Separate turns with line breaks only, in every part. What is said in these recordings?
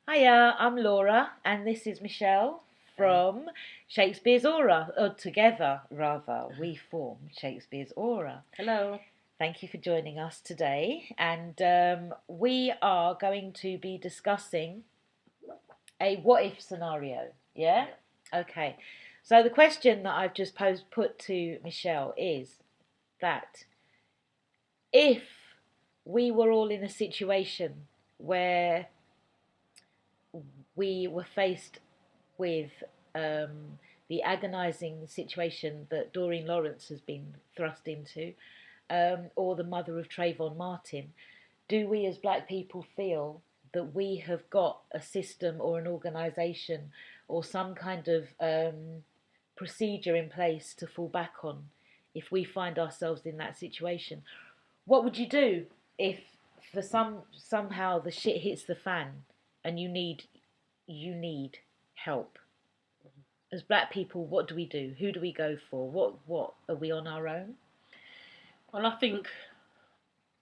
Hiya, I'm Laura, and this is Michelle from Shakespeare's Aura. Or together, rather, we form Shakespeare's Aura.
Hello.
Thank you for joining us today, and we are going to be discussing a what if scenario. Yeah? Okay. So the question that I've just put to Michelle is that if we were all in a situation where we were faced with the agonising situation that Doreen Lawrence has been thrust into, or the mother of Trayvon Martin, do we as black people feel that we have got a system or an organisation or some kind of procedure in place to fall back on if we find ourselves in that situation? What would you do if for somehow the shit hits the fan and you need help? As black people, what do we do? Who do we go for? What are we on our own?
Well, I think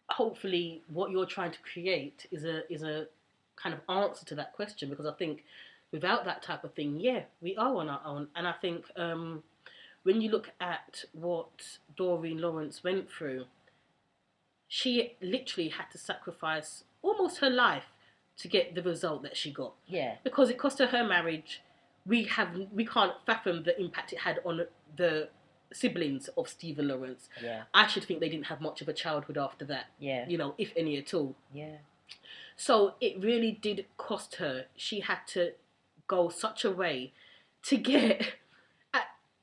hopefully what you're trying to create is a kind of answer to that question, because I think without that type of thing, yeah, we are on our own. And I think when you look at what Doreen Lawrence went through, she literally had to sacrifice almost her life to get the result that she got.
Yeah.
Because it cost her marriage. We can't fathom the impact it had on the siblings of Stephen Lawrence.
Yeah.
I should think they didn't have much of a childhood after that.
Yeah.
If any at all.
Yeah.
So it really did cost her. She had to go such a way to get,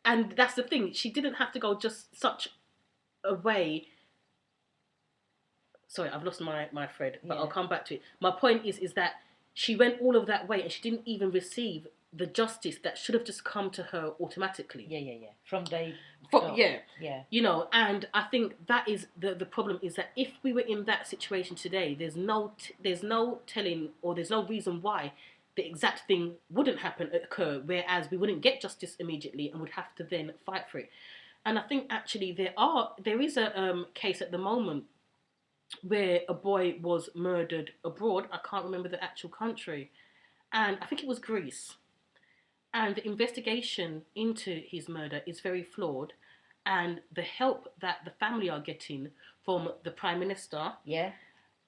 and that's the thing. She didn't have to go just such a way. Sorry, I've lost my thread, but I'll come back to it. My point is that she went all of that way and she didn't even receive the justice that should have just come to her automatically.
Yeah. From day.
Yeah. And I think that is the problem, is that if we were in that situation today, there's no telling, or there's no reason why the exact thing wouldn't occur, whereas we wouldn't get justice immediately and would have to then fight for it. And I think actually there is a case at the moment where a boy was murdered abroad. I can't remember the actual country, and I think it was Greece. And the investigation into his murder is very flawed, and the help that the family are getting from the Prime Minister,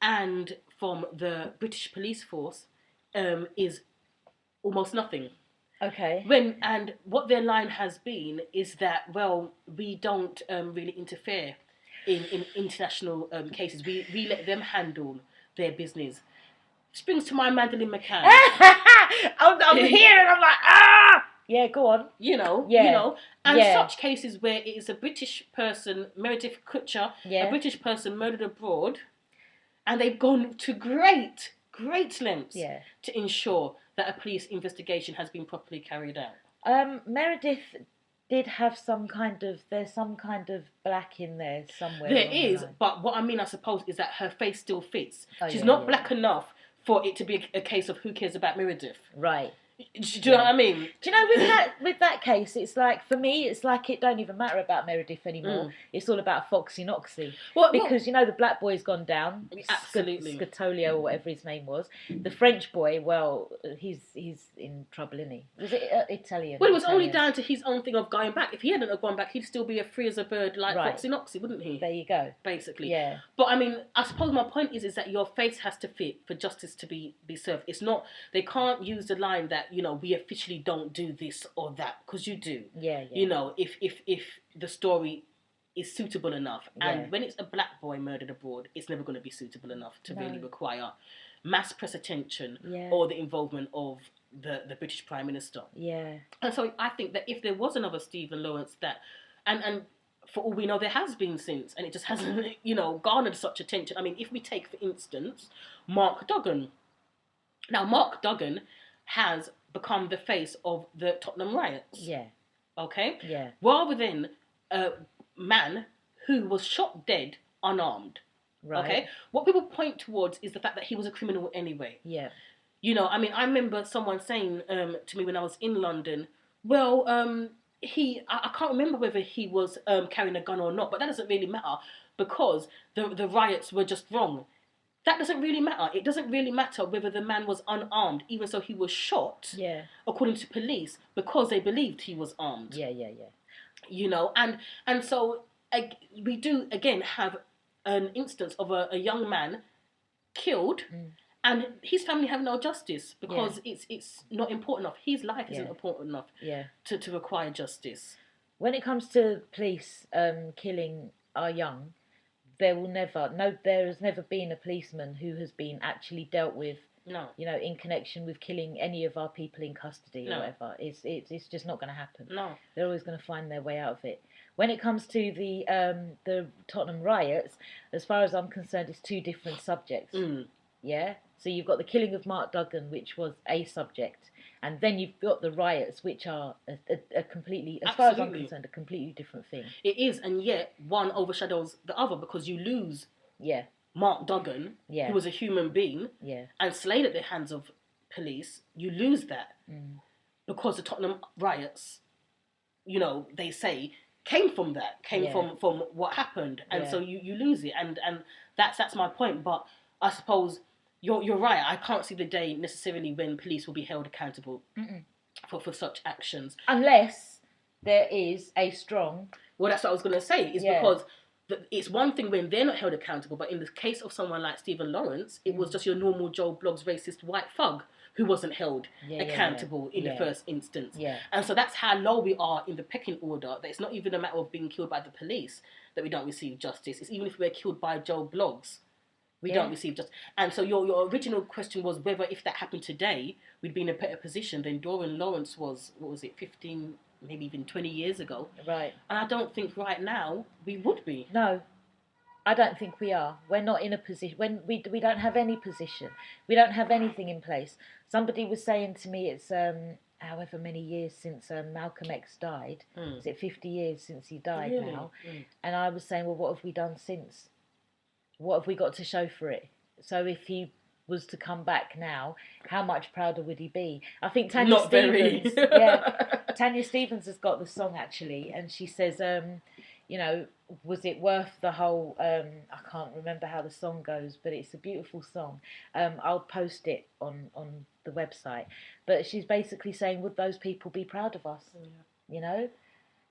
and from the British police force, is almost nothing.
Okay.
And what their line has been is that, well, we don't really interfere in international cases. We let them handle their business. Springs to mind Madeleine McCann.
I'm here and I'm like, ah! Yeah, go on.
And such cases where it is a British person, Meredith Kutcher, a British person murdered abroad, and they've gone to great lengths to ensure that a police investigation has been properly carried out.
Meredith did have there's some kind of black in there somewhere.
There is, but what I mean, I suppose, is that her face still fits. She's not black enough for it to be a case of who cares about Meredith.
Right.
Do you know what I mean?
Do you know, with that case, it's like, for me, it's like it don't even matter about Meredith anymore. It's all about Foxy Noxy. Because the black boy's gone down.
Absolutely.
Scatolio, or whatever his name was. The French boy, well, he's in trouble, isn't he? Was it Italian?
Well, it was only down to his own thing of going back. If he hadn't have gone back, he'd still be free as a bird like Foxy Noxy, wouldn't he?
There you go.
Basically.
Yeah.
But I mean, I suppose my point is that your face has to fit for justice to be served. It's not, they can't use the line that, we officially don't do this or that, because you do.
Yeah.
If the story is suitable enough. And when it's a black boy murdered abroad, it's never going to be suitable enough to really require mass press attention or the involvement of the British Prime Minister.
Yeah.
And so I think that if there was another Stephen Lawrence and for all we know, there has been since, and it just hasn't, garnered such attention. I mean, if we take, for instance, Mark Duggan. Now, Mark Duggan has become the face of the Tottenham riots.
Yeah.
Okay?
Yeah.
Rather than a man who was shot dead unarmed.
Right.
Okay? What people point towards is the fact that he was a criminal anyway.
Yeah.
I mean, I remember someone saying to me when I was in London, well, I can't remember whether he was carrying a gun or not, but that doesn't really matter, because the riots were just wrong. that doesn't really matter. It doesn't really matter whether the man was unarmed, even so he was shot, according to police, because they believed he was armed.
Yeah.
You know, and so we do again have an instance of a young man killed, and his family have no justice because it's not important enough. His life isn't important enough to require justice.
When it comes to police killing our young, there has never been a policeman who has been actually dealt with.
No.
You know, in connection with killing any of our people in custody or whatever. It's just not going to happen.
No.
They're always going to find their way out of it. When it comes to the Tottenham riots, as far as I'm concerned, it's two different subjects. Yeah? So you've got the killing of Mark Duggan, which was a subject, and then you've got the riots, which are a completely, as far as I'm concerned, a completely different thing.
It is, and yet one overshadows the other because you lose Mark Duggan, who was a human being, and slain at the hands of police. You lose that because the Tottenham riots, you know, they say came from that, from what happened, and so you lose it, and that's my point. But I suppose you're right. I can't see the day necessarily when police will be held accountable for such actions,
unless there is a strong.
Well, that's what I was going to say. Is because it's one thing when they're not held accountable, but in the case of someone like Stephen Lawrence, it was just your normal Joe Bloggs racist white thug who wasn't held accountable in the first instance. And so that's how low we are in the pecking order, that it's not even a matter of being killed by the police that we don't receive justice. It's even if we're killed by Joe Bloggs, we don't receive justice. And so your original question was whether if that happened today, we'd be in a better position than Doreen Lawrence was, 15, maybe even 20 years ago.
Right.
And I don't think right now we would be.
No, I don't think we are. We're not in a position, when we don't have any position. We don't have anything in place. Somebody was saying to me it's however many years since Malcolm X died. Is it 50 years since he died now? And I was saying, well, what have we done since? What have we got to show for it? So if he was to come back now, how much prouder would he be? I think Tanya Stevens, Tanya Stevens has got the song actually, and she says, you know, was it worth the whole? I can't remember how the song goes, but it's a beautiful song. I'll post it on the website. But she's basically saying, would those people be proud of us? You know,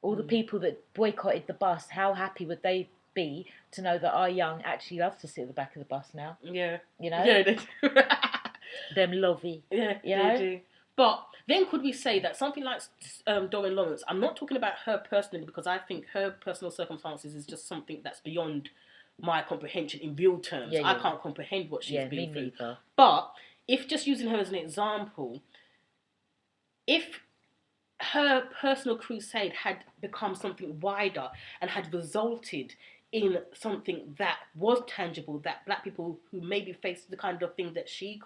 all the people that boycotted the bus, how happy would they be to know that our young actually love to sit at the back of the bus now?
Yeah.
You know?
Yeah, they do.
Them lovey.
Yeah,
you know?
They do. But then could we say that something like Doreen Lawrence, I'm not talking about her personally because I think her personal circumstances is just something that's beyond my comprehension in real terms. I can't comprehend what she's been through.
Neither.
But if just using her as an example, if her personal crusade had become something wider and had resulted in something that was tangible, that black people who maybe faced the kind of thing that she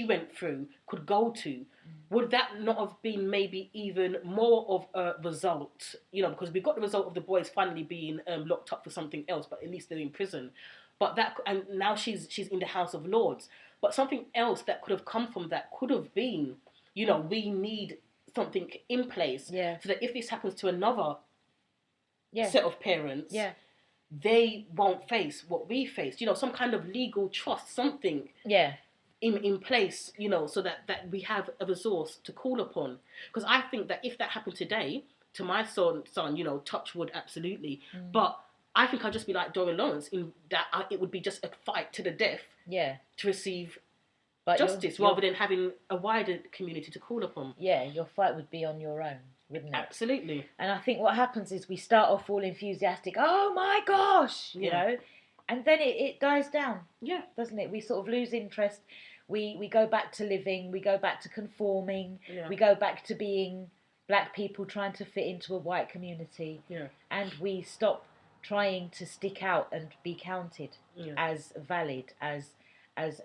went through could go to, would that not have been maybe even more of a result? You know, because we got the result of the boys finally being locked up for something else, but at least they're in prison. But that, and now she's in the House of Lords. But something else that could have come from that could have been, you know, we need something in place so that if this happens to another set of parents, they won't face what we faced. You know, some kind of legal trust, something in place, you know, so that we have a resource to call upon. Because I think that if that happened today, to my son, you know, touch wood, absolutely. But I think I'd just be like Doreen Lawrence in that it would be just a fight to the death to receive justice rather than having a wider community to call upon.
Yeah, your fight would be on your own, wouldn't it?
Absolutely.
And I think what happens is we start off all enthusiastic, oh my gosh, you know, and then it dies down, doesn't it? We sort of lose interest. We go back to living, we go back to conforming, we go back to being black people trying to fit into a white community, and we stop trying to stick out and be counted as valid, as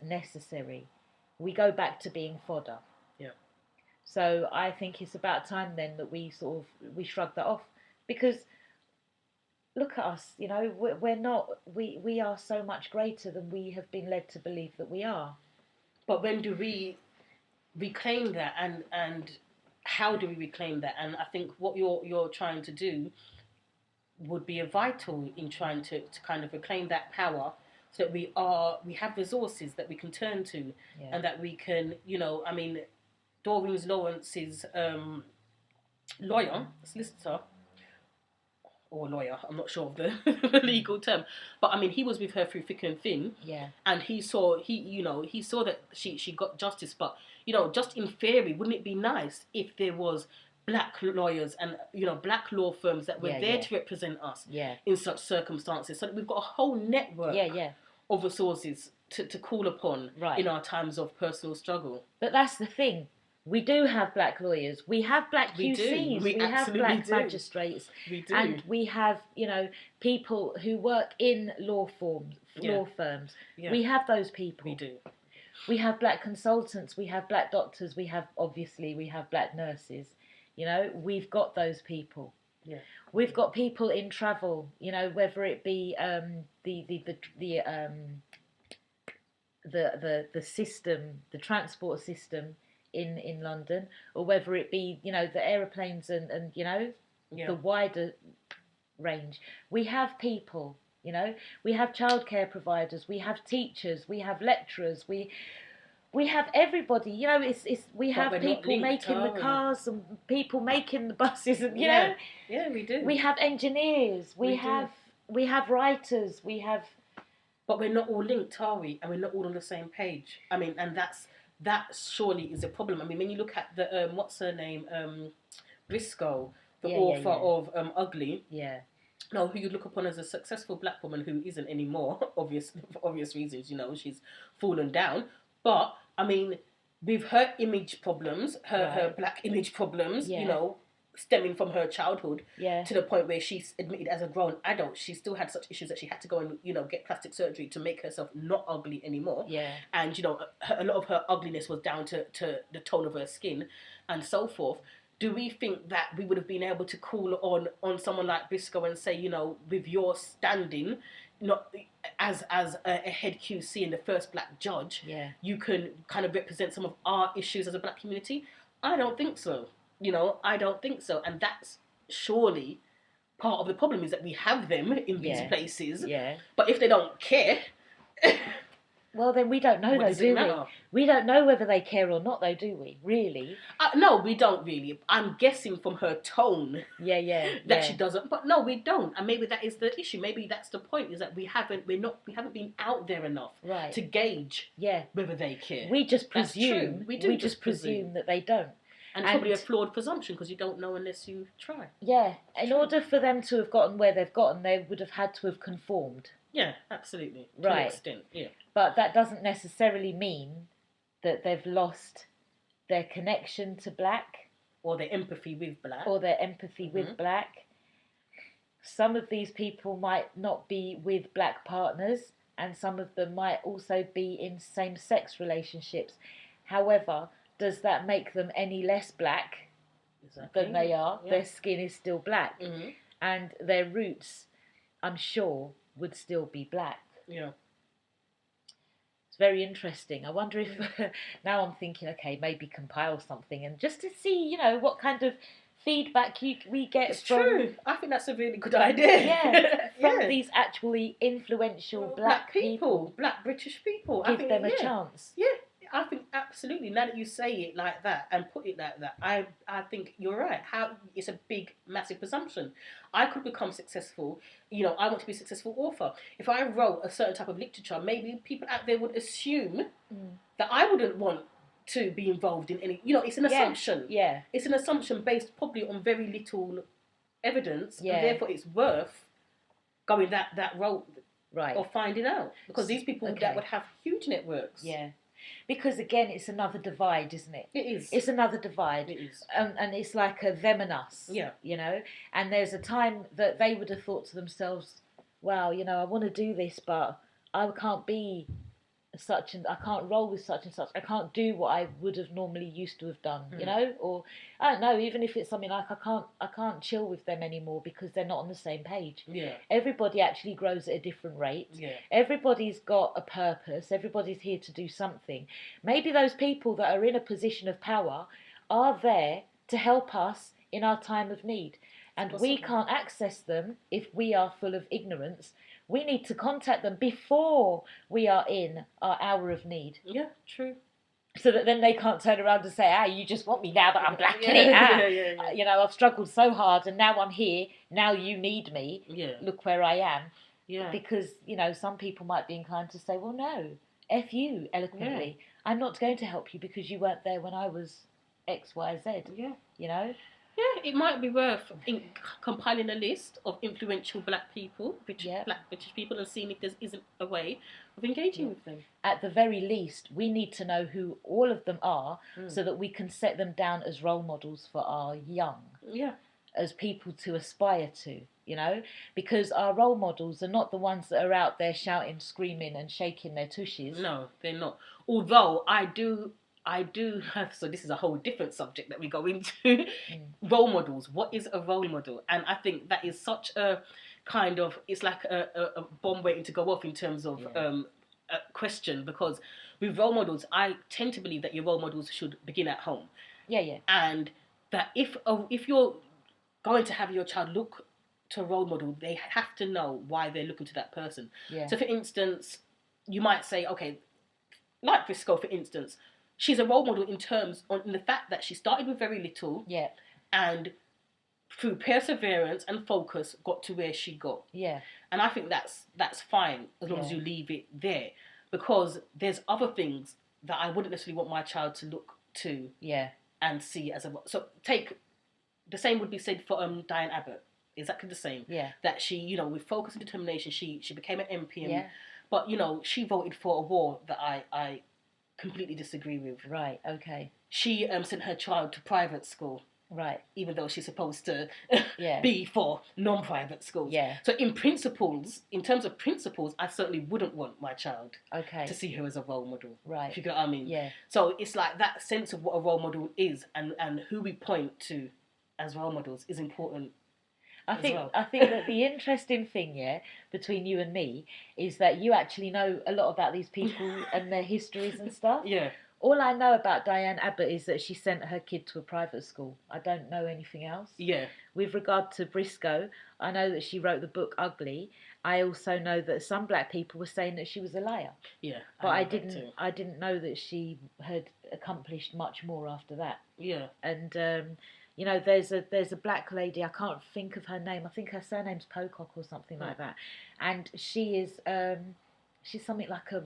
necessary. We go back to being fodder. So I think it's about time then that we shrug that off, because look at us, you know, we're not, we are so much greater than we have been led to believe that we are.
But when do we reclaim that, and how do we reclaim that? And I think what you're trying to do would be vital in trying to kind of reclaim that power so that we have resources that we can turn to, and that we can, I mean, Doreen Lawrence's lawyer, solicitor, or lawyer, I'm not sure of the, the legal term, but I mean, he was with her through thick and thin, and he saw that she got justice. But just in theory, wouldn't it be nice if there was black lawyers and black law firms that were there to represent us in such circumstances, so that we've got a whole network of resources to call upon in our times of personal struggle.
But that's the thing. We do have black lawyers. We have black QCs.
We
have black magistrates.
We do.
And we have, people who work in law firms. Yeah. We have those people.
We do.
We have black consultants. We have black doctors. We have black nurses. We've got those people.
Yeah.
We've got people in travel. Whether it be the system, the transport system in London, or whether it be the aeroplanes and the wider range. We have people. We have childcare providers. We have teachers. We have lecturers. We have everybody. We have people making the cars and people making the buses, and
yeah, we do.
We have engineers. We have writers. We have.
But we're not all linked, are we? And we're not all on the same page. I mean, and that surely is a problem. I mean, when you look at the what's her name, Briscoe, the author of Ugly.
Yeah.
No, who you look upon as a successful black woman who isn't anymore, for obvious reasons. She's fallen down. But I mean, with her image problems, her black image problems, stemming from her childhood to the point where she's admitted as a grown adult, she still had such issues that she had to go and get plastic surgery to make herself not ugly anymore. And a lot of her ugliness was down to the tone of her skin and so forth. Do we think that we would have been able to call on someone like Briscoe and say, with your standing, not as a head QC and the first black judge, you can kind of represent some of our issues as a black community? I don't think so. I don't think so. And that's surely part of the problem, is that we have them in these places.
Yeah.
But if they don't care...
well, then we don't know, though, do we? We don't know whether they care or not, though, do we? Really?
No, we don't really. I'm guessing from her tone that she doesn't. But no, we don't. And maybe that is the issue. Maybe that's the point, is that we haven't been out there enough to gauge whether they care.
We just presume. We just presume that they don't.
And probably a flawed presumption, because you don't know unless you try.
Yeah. In order for them to have gotten where they've gotten, they would have had to have conformed.
Yeah, absolutely. To an extent, yeah.
But that doesn't necessarily mean that they've lost their connection to black.
Or their empathy with black.
With black. Some of these people might not be with black partners, and some of them might also be in same-sex relationships. However, does that make them any less black than they are? Yeah. Their skin is still black. Mm-hmm. And their roots, I'm sure, would still be black.
Yeah.
It's very interesting. I wonder if now I'm thinking, okay, maybe compile something and just to see, what kind of feedback we get.
It's true. I think that's a really good idea.
Yeah, from these actually influential black people,
black British people.
Give them a chance.
Yeah. I think absolutely. Now that you say it like that and put it like that, I think you're right. It's a big, massive presumption. I could become successful. I want to be a successful author. If I wrote a certain type of literature, maybe people out there would assume that I wouldn't want to be involved in any. It's an assumption.
Yeah.
It's an assumption based probably on very little evidence, and therefore it's worth going that road, or finding out, because these people that would have huge networks.
Yeah. Because again, it's another divide, isn't it?
It is.
It's another divide.
It is.
And it's like a them and us.
Yeah.
And there's a time that they would have thought to themselves, wow, I want to do this, but I can't be I can't roll with such and such. I can't do what I would have normally used to have done, or I don't know, even if it's something like I can't chill with them anymore because they're not on the same page.
Yeah.
Everybody actually grows at a different rate.
Yeah.
Everybody's got a purpose. Everybody's here to do something. Maybe those people that are in a position of power are there to help us in our time of need. And we can't access them if we are full of ignorance. We need to contact them before we are in our hour of need.
Yeah, true.
So that then they can't turn around and say, you just want me now that I'm blacking it. You know, I've struggled so hard and now I'm here. Now you need me.
Yeah.
Look where I am.
Yeah.
Because, you know, some people might be inclined to say, well, no, F you, eloquently. Yeah. I'm not going to help you because you weren't there when I was X, Y, Z.
Yeah.
You know?
Yeah, it might be worth compiling a list of influential black people, black British people, and seeing if there isn't a way of engaging with them.
At the very least, we need to know who all of them are so that we can set them down as role models for our young.
Yeah.
As people to aspire to, you know? Because our role models are not the ones that are out there shouting, screaming and shaking their tushes.
No, they're not. Although I do have, so this is a whole different subject that we go into, role models. What is a role model? And I think that is such a kind of, it's like a bomb waiting to go off in terms of a question, because with role models, I tend to believe that your role models should begin at home.
Yeah.
And that if you're going to have your child look to a role model, they have to know why they're looking to that person.
Yeah.
So for instance, you might say, okay, like Briscoe, for instance, she's a role model in the fact that she started with very little, and through perseverance and focus got to where she got.
Yeah.
And I think that's fine as long as you leave it there, because there's other things that I wouldn't necessarily want my child to look to and see as a. So the same would be said for Diane Abbott. Exactly the same.
Yeah.
That she, you know, with focus and determination, she became an MP. But you know, she voted for a war that I completely disagree with.
Right. Okay.
She sent her child to private school.
Right.
Even though she's supposed to be for non-private schools.
Yeah.
So in terms of principles, I certainly wouldn't want my child to see her as a role model.
Right.
If you get what I mean.
Yeah.
So it's like that sense of what a role model is and who we point to as role models is important. I think
that the interesting thing, between you and me is that you actually know a lot about these people and their histories and stuff.
Yeah.
All I know about Diane Abbott is that she sent her kid to a private school. I don't know anything else.
Yeah.
With regard to Briscoe, I know that she wrote the book Ugly. I also know that some black people were saying that she was a liar.
Yeah.
But I didn't know that she had accomplished much more after that.
Yeah.
And you know, there's a black lady, I can't think of her name. I think her surname's Pocock or something like that. And she is she's something like a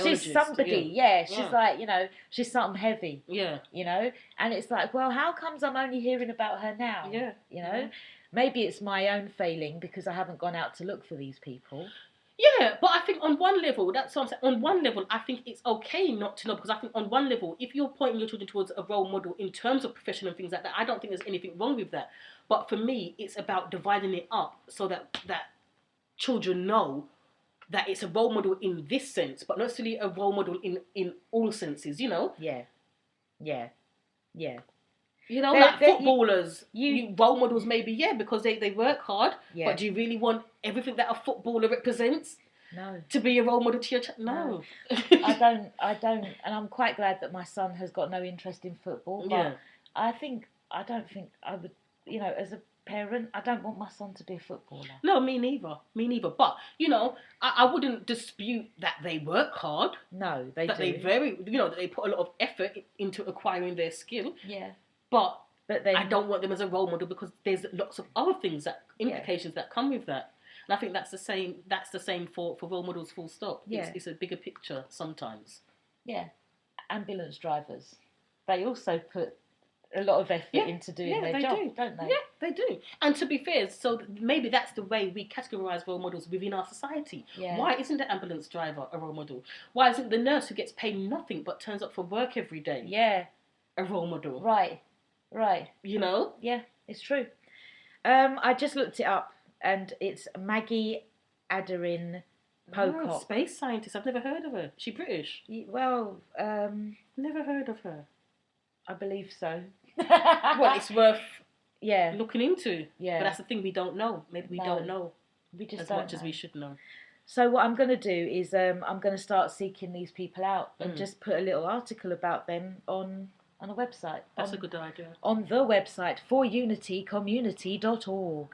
she's somebody, she's like, you know, she's something heavy.
Yeah.
You know? And it's like, well, how comes I'm only hearing about her now?
Yeah.
You know? Maybe it's my own failing because I haven't gone out to look for these people.
Yeah, but I think on one level, that's what I'm saying. On one level, I think it's okay not to know, because I think on one level, if you're pointing your children towards a role model in terms of profession and things like that, I don't think there's anything wrong with that. But for me, it's about dividing it up so that children know that it's a role model in this sense, but not necessarily a role model in all senses, you know?
Yeah.
You know, like footballers, you role models maybe, because they work hard, but do you really want everything that a footballer represents?
No.
To be a role model to your child? No.
I don't, and I'm quite glad that my son has got no interest in football, but I don't think I would, you know, as a parent, I don't want my son to be a footballer.
No, me neither. But, you know, I wouldn't dispute that they work hard.
No, they do.
That they put a lot of effort into acquiring their skill.
Yeah.
But
then,
I don't want them as a role model because there's lots of other things implications that come with that. And I think that's the same for role models, full stop.
Yeah.
It's a bigger picture sometimes.
Yeah. Ambulance drivers. They also put a lot of effort into doing their job, don't they?
Yeah, they do. And to be fair, so maybe that's the way we categorise role models within our society.
Yeah.
Why isn't the ambulance driver a role model? Why isn't the nurse who gets paid nothing but turns up for work every day a role model?
Right.
You know?
Yeah, it's true. I just looked it up, and it's Maggie Aderin Pocock.
Oh, space scientist. I've never heard of her. Is she British?
Well,
never heard of her.
I believe so.
Well, it's worth
Yeah.
looking into.
Yeah.
But that's the thing, we don't know. Maybe we don't know
We just
as
don't
much as
know.
we should know.
So what I'm going to do is I'm going to start seeking these people out and just put a little article about them on a website.
That's a good idea.
On the website, forunitycommunity.org.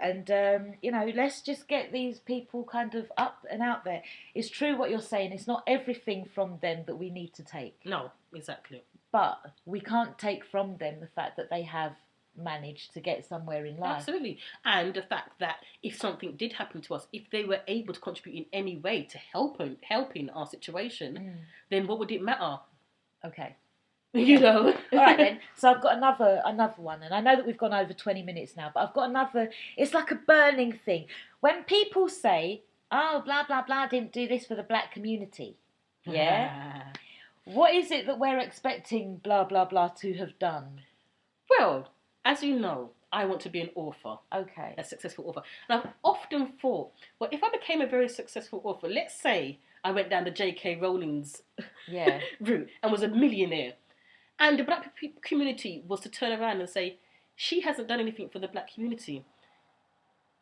And, let's just get these people kind of up and out there. It's true what you're saying. It's not everything from them that we need to take.
No, exactly.
But we can't take from them the fact that they have managed to get somewhere in life.
Absolutely. And the fact that if something did happen to us, if they were able to contribute in any way to helping our situation, then what would it matter?
Okay.
You know.
All right then. So I've got another one, and I know that we've gone over 20 minutes now, but I've got another. It's like a burning thing. When people say, "Oh, blah blah blah, didn't do this for the black community," yeah. What is it that we're expecting blah blah blah to have done?
Well, as you know, I want to be an author.
Okay.
A successful author. And I've often thought, well, if I became a very successful author, let's say I went down the J.K. Rowling's route and was a millionaire, and the black community was to turn around and say, she hasn't done anything for the black community.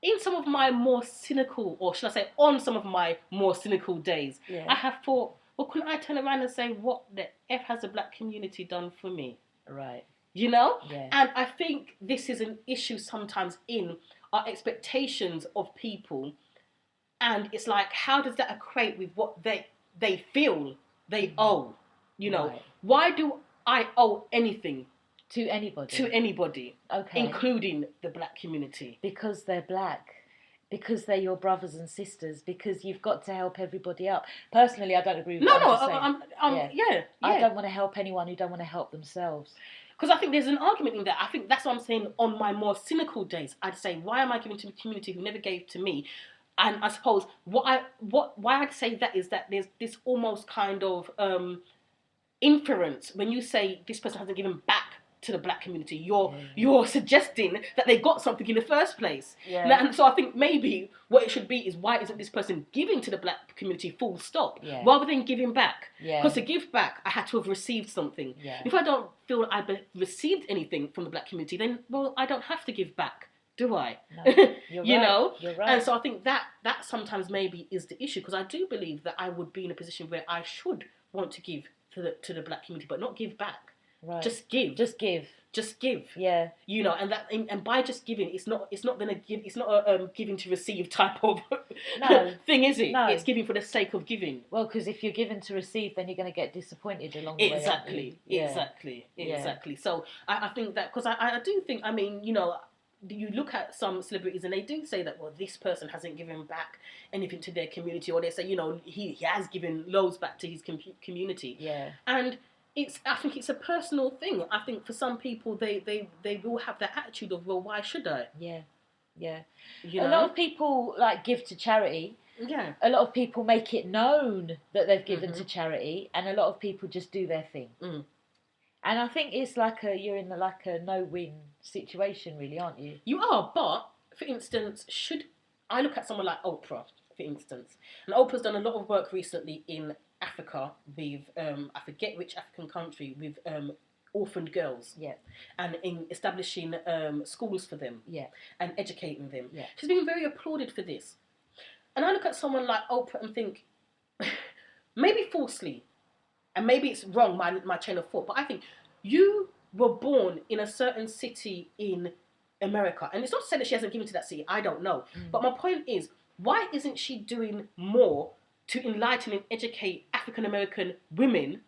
In some of my more cynical, or should I say on some of my more cynical days, I have thought, well, couldn't I turn around and say, what the F has the black community done for me?
Right.
You know?
Yeah.
And I think this is an issue sometimes in our expectations of people. And it's like, how does that equate with what they feel they owe? You know, why do I owe anything
to anybody?
To anybody,
okay,
including the black community.
Because they're black. Because they're your brothers and sisters. Because you've got to help everybody out. Personally, I don't agree with that. I don't want to help anyone who don't want to help themselves.
Because I think there's an argument in that. I think that's what I'm saying. On my more cynical days, I'd say, why am I giving to the community who never gave to me? And I suppose why I'd say that is that there's this almost kind of inference when you say this person hasn't given back to the black community. You're suggesting that they got something in the first place.
Yeah.
And so I think maybe what it should be is, why isn't this person giving to the black community full stop, rather than giving back? Because to give back, I had to have received something. If I don't feel I've received anything from the black community, then, well, I don't have to give back, do I?
No, you're
you
right.
know?
You're right.
And so I think that sometimes maybe is the issue, because I do believe that I would be in a position where I should want to give to the black community, but not give back.
Right.
Just give.
Just give.
Just give.
Yeah.
You know, and by just giving, it's not gonna give. It's not a giving to receive type of thing, is it?
No.
It's giving for the sake of giving.
Well, because if you're giving to receive, then you're going to get disappointed along the way.
Exactly. So I think that, because I do think, I mean, you know, you look at some celebrities and they do say that, well, this person hasn't given back anything to their community, or they say, you know, he has given loads back to his community.
Yeah.
And I think it's a personal thing. I think for some people, they will have that attitude of, well, why should I?
Yeah.
You know?
A lot of people give to charity.
Yeah.
A lot of people make it known that they've given to charity, and a lot of people just do their thing.
Mm.
And I think it's you're in a no-win situation, really, aren't you?
You are, but for instance, should I look at someone like Oprah, for instance, and Oprah's done a lot of work recently in Africa with I forget which African country, with orphaned girls, and in establishing schools for them, and educating them. She's been very applauded for this. And I look at someone like Oprah and think, maybe falsely, and maybe it's wrong, my chain of thought, but I think you were born in a certain city in America, and it's not to say that she hasn't given to that city, I don't know, but my point is, why isn't she doing more to enlighten and educate African American women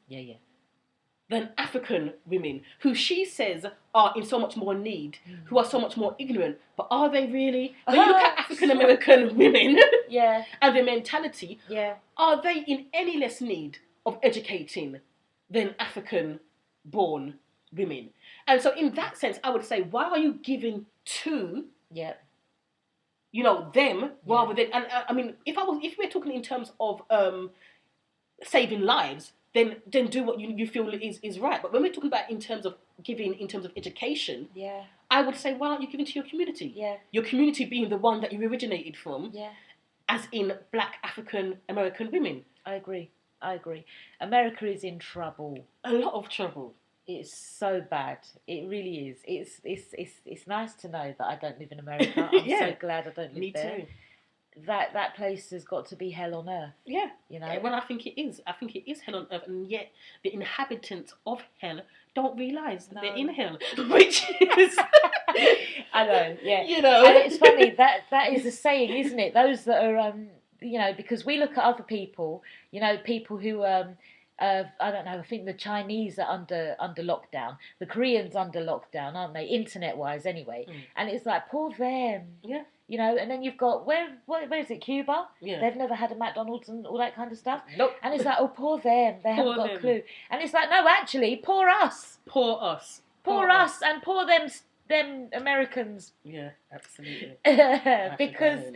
than African women, who she says are in so much more need, who are so much more ignorant, but are they really? When you look at African American women and their mentality, are they in any less need of educating than African-born women? And so in that sense, I would say, why are you giving to you know, them, rather than, and I mean, if we're talking in terms of saving lives, then do what you feel is right. But when we're talking about in terms of giving, in terms of education, I would say, why aren't you giving to your community? Your community being the one that you originated from, as in black African American women.
I agree. America is in trouble.
A lot of trouble.
It's so bad. It really is. It's nice to know that I don't live in America. I'm so glad I don't live there.
Me too.
that place has got to be hell on earth.
Yeah.
You know.
Well, I think it is. I think it is hell on earth, and yet the inhabitants of hell don't realise that they're in hell, which is.
I know. Yeah.
You know.
And it's funny that is a saying, isn't it? Those that are you know, because we look at other people, you know, people who I don't know. I think the Chinese are under lockdown. The Koreans under lockdown, aren't they? Internet wise, anyway. And it's like poor them.
Yeah.
You know, and then you've got where is it? Cuba.
Yeah.
They've never had a McDonald's and all that kind of stuff.
Nope.
And it's like, oh, poor them. They haven't got a clue. And it's like, no, actually, poor us.
Poor us.
Poor us, and poor them Americans.
Yeah, absolutely.
Because.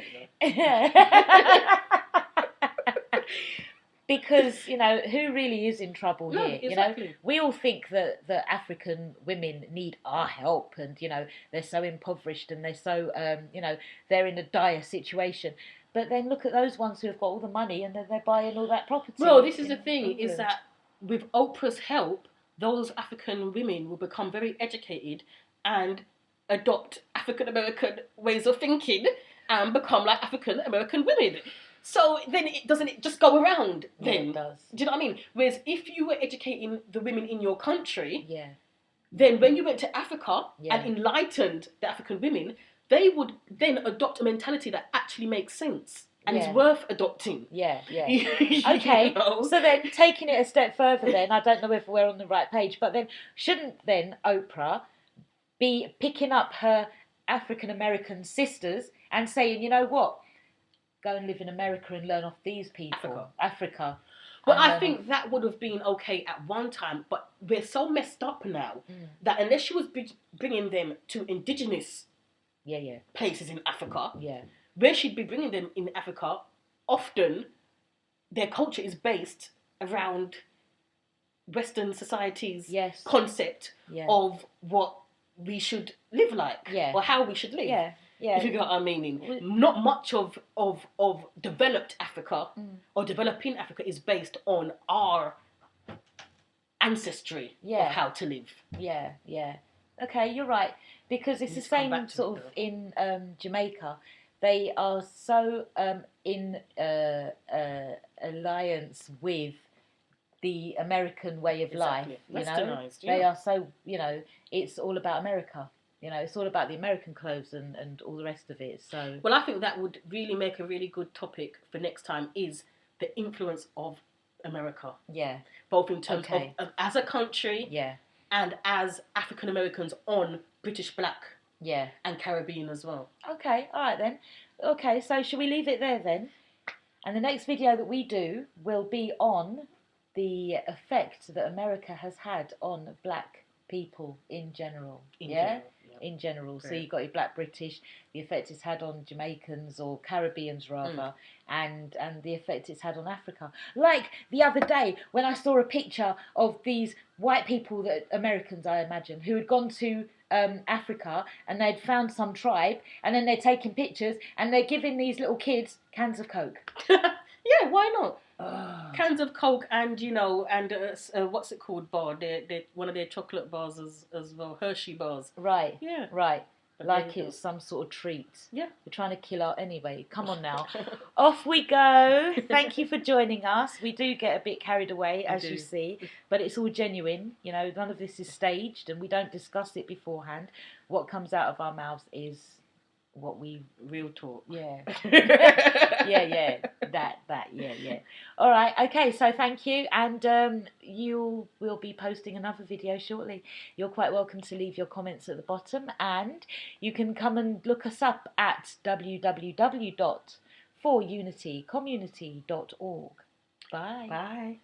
Because, you know, who really is in trouble here?
Exactly.
You know, we all think that African women need our help, and, you know, they're so impoverished and they're so, you know, they're in a dire situation. But then look at those ones who have got all the money and then they're buying all that property.
Well, this is the thing,
England.
is that with Oprah's help, those African women will become very educated and adopt African American ways of thinking and become like African American women. So then doesn't it just go around then?
Yeah, it does.
Do you know what I mean? Whereas if you were educating the women in your country,
yeah,
then when you went to Africa and enlightened the African women, they would then adopt a mentality that actually makes sense and is worth adopting.
Yeah. Okay,
You know?
so then taking it a step further then, I don't know if we're on the right page, but then shouldn't then Oprah be picking up her African American sisters and saying, you know what, go and live in America and learn off these people. Africa.
Well, I think that would have been okay at one time, but we're so messed up now that unless she was bringing them to indigenous places in Africa, where she'd be bringing them in Africa, often their culture is based around Western society's concept of what we should live like or how we should live.
Yeah.
If you get what I'm meaning. Not much of developed Africa or developing Africa is based on our ancestry of how to live.
Yeah. Okay, you're right. Because it's the same sort of in Jamaica. They are so in alliance with the American way of life. You know, they are so, you know, it's all about America. You know, it's all about the American clothes and all the rest of it. So,
well, I think that would really make a really good topic for next time, is the influence of America.
Yeah.
Both in terms of as a country and as African Americans on British Black and Caribbean as well.
Okay, all right then. Okay, so shall we leave it there then? And the next video that we do will be on the effect that America has had on black people in general. In general. Great. So you've got your black British, the effect it's had on Jamaicans or Caribbeans rather, and the effect it's had on Africa. Like the other day when I saw a picture of these white people, that Americans I imagine, who had gone to Africa and they'd found some tribe, and then they're taking pictures and they're giving these little kids cans of Coke.
Yeah, why not? Cans of Coke and, you know, and what's it called, bar? They're one of their chocolate bars as well, Hershey bars.
Right.
Yeah.
Right. Like it's some sort of treat.
Yeah.
We're trying to kill our... Anyway, come on now. Off we go. Thank you for joining us. We do get a bit carried away, as you see, but it's all genuine. You know, none of this is staged and we don't discuss it beforehand. What comes out of our mouths is what we...
Real talk.
Yeah. Yeah. All right. Okay. So thank you, and we'll be posting another video shortly. You're quite welcome to leave your comments at the bottom, and you can come and look us up at www.forunitycommunity.org. Bye.
Bye.